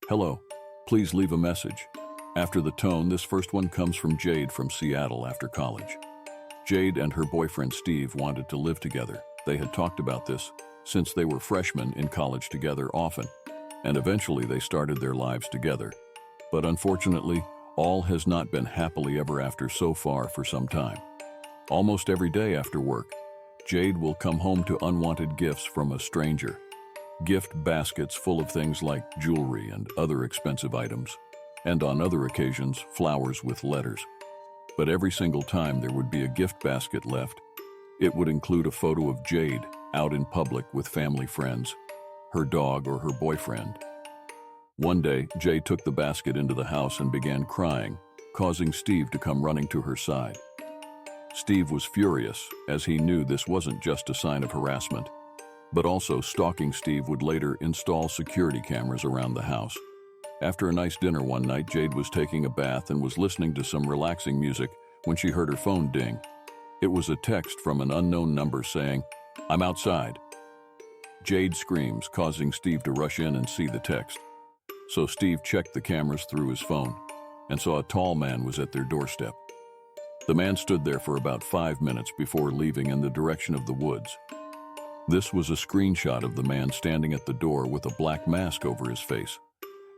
Hello, please leave a message. After the tone, this first one comes from Jade from Seattle after college. Jade and her boyfriend Steve wanted to live together. They had talked about this since they were freshmen in college together often, and eventually they started their lives together. But unfortunately, all has not been happily ever after so far for some time. Almost every day after work, Jade will come home to unwanted gifts from a stranger. Gift baskets full of things like jewelry and other expensive items, and on other occasions, flowers with letters. But every single time there would be a gift basket left, it would include a photo of Jade out in public with family friends, her dog or her boyfriend. One day, Jade took the basket into the house and began crying, causing Steve to come running to her side. Steve was furious, as he knew this wasn't just a sign of harassment, but also stalking Steve would later install security cameras around the house. After a nice dinner one night, Jade was taking a bath and was listening to some relaxing music when she heard her phone ding. It was a text from an unknown number saying, "I'm outside." Jade screams, causing Steve to rush in and see the text. So Steve checked the cameras through his phone and saw a tall man was at their doorstep. The man stood there for about 5 minutes before leaving in the direction of the woods. This was a screenshot of the man standing at the door with a black mask over his face.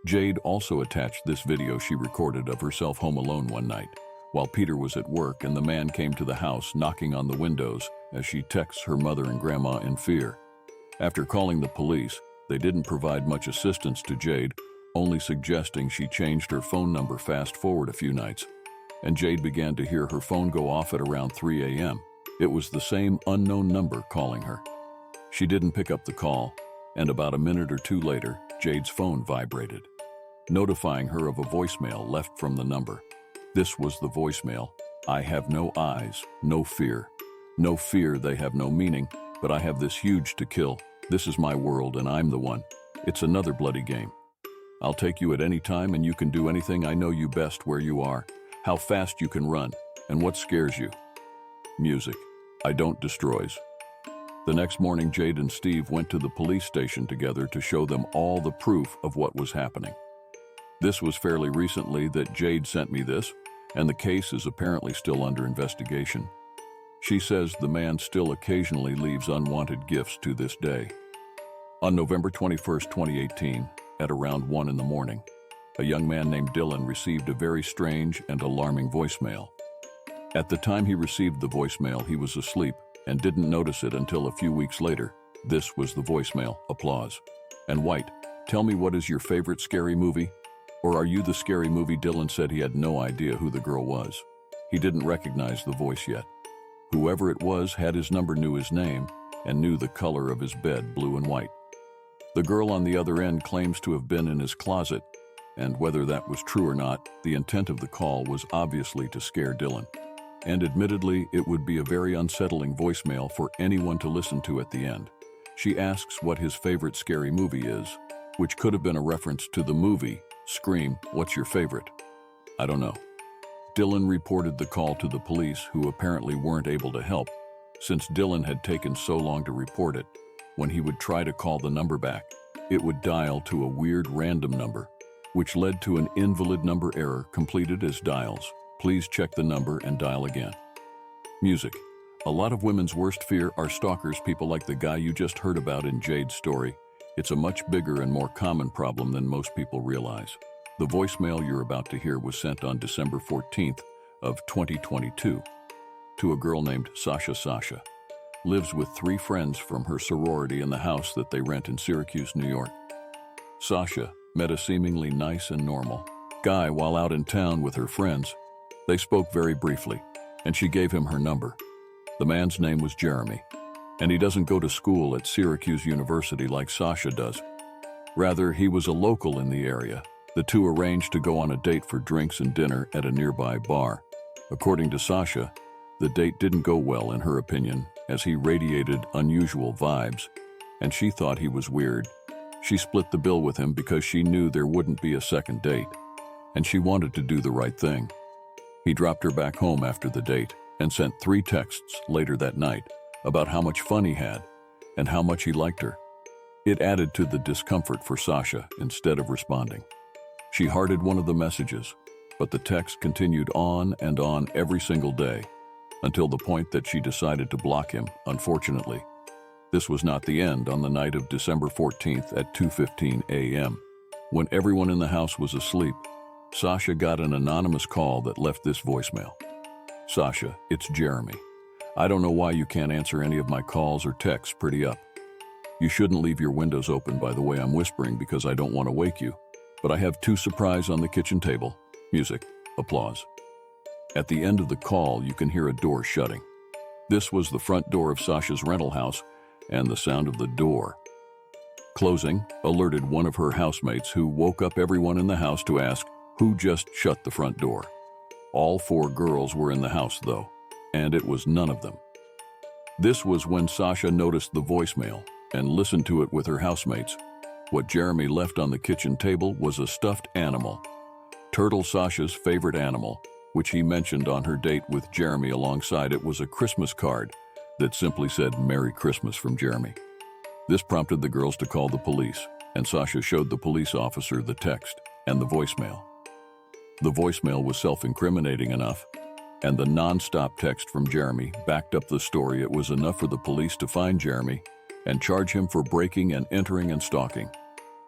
Jade also attached this video she recorded of herself home alone one night, while Peter was at work and the man came to the house knocking on the windows as she texts her mother and grandma in fear. After calling the police, they didn't provide much assistance to Jade, only suggesting she changed her phone number fast forward a few nights, and Jade began to hear her phone go off at around 3 a.m. It was the same unknown number calling her. She didn't pick up the call, and about a minute or two later, Jade's phone vibrated, notifying her of a voicemail left from the number. This was the voicemail: "I have no eyes, no fear. No fear, they have no meaning, but I have this huge to kill. This is my world and I'm the one. It's another bloody game. I'll take you at any time and you can do anything. I know you best where you are, how fast you can run, and what scares you. Music. I don't destroys." The next morning, Jade and Steve went to the police station together to show them all the proof of what was happening. This was fairly recently that Jade sent me this, and the case is apparently still under investigation. She says the man still occasionally leaves unwanted gifts to this day. On November 21st, 2018, at around 1 in the morning, a young man named Dylan received a very strange and alarming voicemail. At the time he received the voicemail, he was asleep and didn't notice it until a few weeks later. This was the voicemail: "Applause. And White, tell me, what is your favorite scary movie? Or are you the scary movie?" Dylan said he had no idea who the girl was. He didn't recognize the voice yet. Whoever it was had his number, knew his name, and knew the color of his bed, blue and white. The girl on the other end claims to have been in his closet, and whether that was true or not, the intent of the call was obviously to scare Dylan. And admittedly, it would be a very unsettling voicemail for anyone to listen to at the end. She asks what his favorite scary movie is, which could have been a reference to the movie Scream. What's your favorite? I don't know. Dylan reported the call to the police, who apparently weren't able to help, since Dylan had taken so long to report it. When he would try to call the number back, it would dial to a weird random number, which led to an invalid number error completed as dials. Please check the number and dial again. Music. A lot of women's worst fear are stalkers, people like the guy you just heard about in Jade's story. It's a much bigger and more common problem than most people realize. The voicemail you're about to hear was sent on December 14th of 2022 to a girl named Sasha. Sasha lives with 3 friends from her sorority in the house that they rent in Syracuse, New York. Sasha met a seemingly nice and normal guy while out in town with her friends. They spoke very briefly, and she gave him her number. The man's name was Jeremy, and he doesn't go to school at Syracuse University like Sasha does. Rather, he was a local in the area. The two arranged to go on a date for drinks and dinner at a nearby bar. According to Sasha, the date didn't go well in her opinion, as he radiated unusual vibes, and she thought he was weird. She split the bill with him because she knew there wouldn't be a second date, and she wanted to do the right thing. He dropped her back home after the date and sent 3 texts later that night about how much fun he had and how much he liked her. It added to the discomfort for Sasha. Instead of responding, She hearted one of the messages, but the text continued on and on every single day, until the point that she decided to block him, unfortunately. This was not the end. On the night of December 14th at 2:15 a.m., when everyone in the house was asleep, Sasha got an anonymous call that left this voicemail. "Sasha, it's Jeremy. I don't know why you can't answer any of my calls or texts. Pretty up. You shouldn't leave your windows open, by the way. I'm whispering because I don't want to wake you. But I have 2 surprises on the kitchen table." Music. Applause. At the end of the call, you can hear a door shutting. This was the front door of Sasha's rental house, and the sound of the door closing alerted one of her housemates, who woke up everyone in the house to ask who just shut the front door. All 4 girls were in the house, though, and it was none of them. This was when Sasha noticed the voicemail and listened to it with her housemates. What Jeremy left on the kitchen table was a stuffed animal. Turtle, Sasha's favorite animal, which he mentioned on her date with Jeremy. Alongside it was a Christmas card that simply said, "Merry Christmas from Jeremy." This prompted the girls to call the police, and Sasha showed the police officer the text and the voicemail. The voicemail was self-incriminating enough, and the non-stop text from Jeremy backed up the story. It was enough for the police to find Jeremy and charge him for breaking and entering and stalking.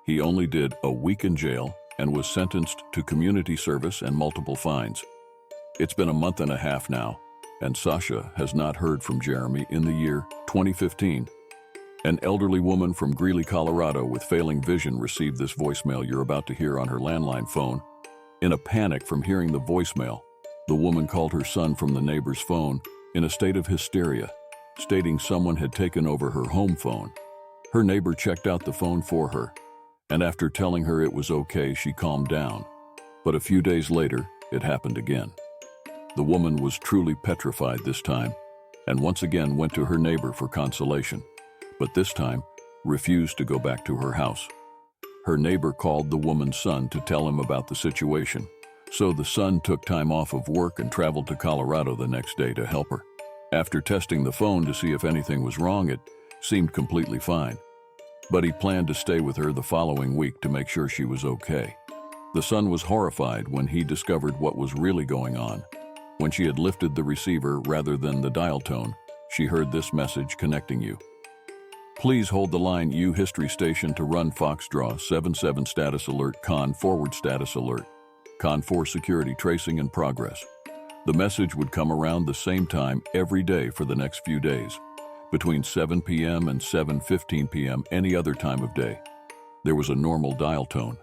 He only did a week in jail and was sentenced to community service and multiple fines. It's been a month and a half now, and Sasha has not heard from Jeremy. In the year 2015, an elderly woman from Greeley, Colorado with failing vision received this voicemail you're about to hear on her landline phone. In a panic from hearing the voicemail, the woman called her son from the neighbor's phone in a state of hysteria, stating someone had taken over her home phone. Her neighbor checked out the phone for her, and after telling her it was okay, she calmed down. But a few days later, it happened again. The woman was truly petrified this time, and once again went to her neighbor for consolation, but this time refused to go back to her house. Her neighbor called the woman's son to tell him about the situation, so the son took time off of work and traveled to Colorado the next day to help her. After testing the phone to see if anything was wrong, it seemed completely fine, but he planned to stay with her the following week to make sure she was okay. The son was horrified when he discovered what was really going on. When she had lifted the receiver rather than the dial tone, she heard this message: "Connecting you. Please hold the line. U History Station to run Foxdraw 77 status alert con status alert. Con 4 security tracing in progress." The message would come around the same time every day for the next few days, between 7 p.m. and 7:15 p.m. any other time of day. There was a normal dial tone,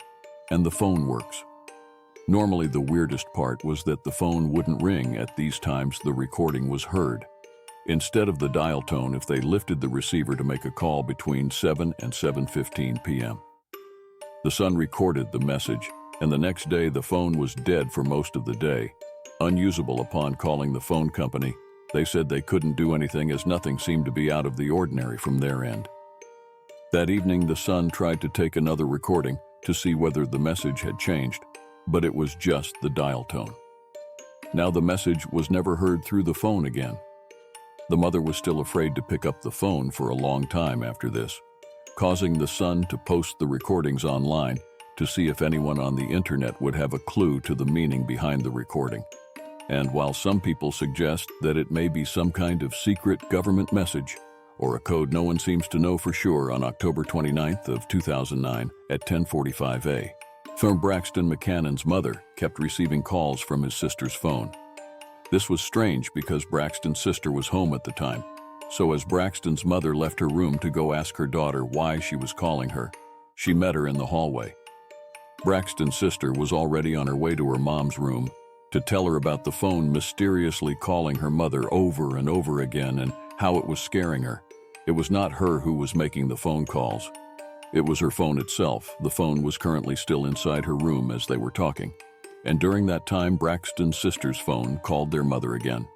and the phone works. Normally, the weirdest part was that the phone wouldn't ring at these times the recording was heard. Instead of the dial tone, if they lifted the receiver to make a call between 7 and 7:15 p.m. The son recorded the message, and the next day the phone was dead for most of the day, unusable. Upon calling the phone company, they said they couldn't do anything as nothing seemed to be out of the ordinary from their end. That evening, the son tried to take another recording to see whether the message had changed, but it was just the dial tone. Now the message was never heard through the phone again. The mother was still afraid to pick up the phone for a long time after this, causing the son to post the recordings online to see if anyone on the internet would have a clue to the meaning behind the recording. And while some people suggest that it may be some kind of secret government message or a code no one seems to know for sure, on October 29th of 2009 at 10:45 a.m., From Braxton McCannon's mother kept receiving calls from his sister's phone. This was strange because Braxton's sister was home at the time, so as Braxton's mother left her room to go ask her daughter why she was calling her, she met her in the hallway. Braxton's sister was already on her way to her mom's room to tell her about the phone mysteriously calling her mother over and over again and how it was scaring her. It was not her who was making the phone calls. It was her phone itself. The phone was currently still inside her room as they were talking, and during that time, Braxton's sister's phone called their mother again.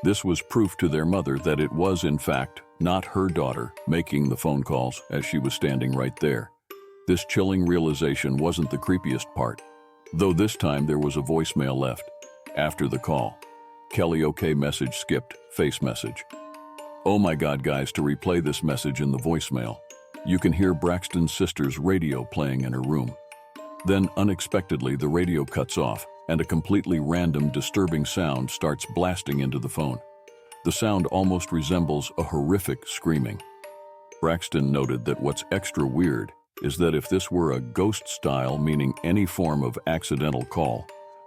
This was proof to their mother that it was, in fact, not her daughter making the phone calls, as she was standing right there. This chilling realization wasn't the creepiest part, though this time there was a voicemail left. After the call, Kelly OK message skipped, face message. Oh my God, guys, to replay this message in the voicemail, you can hear Braxton's sister's radio playing in her room. Then, unexpectedly, the radio cuts off, and a completely random, disturbing sound starts blasting into the phone. The sound almost resembles a horrific screaming. Braxton noted that what's extra weird is that if this were a ghost style, meaning any form of accidental call,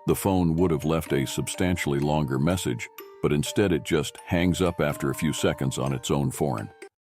the phone would have left a substantially longer message, but instead it just hangs up after a few seconds on its own foreign.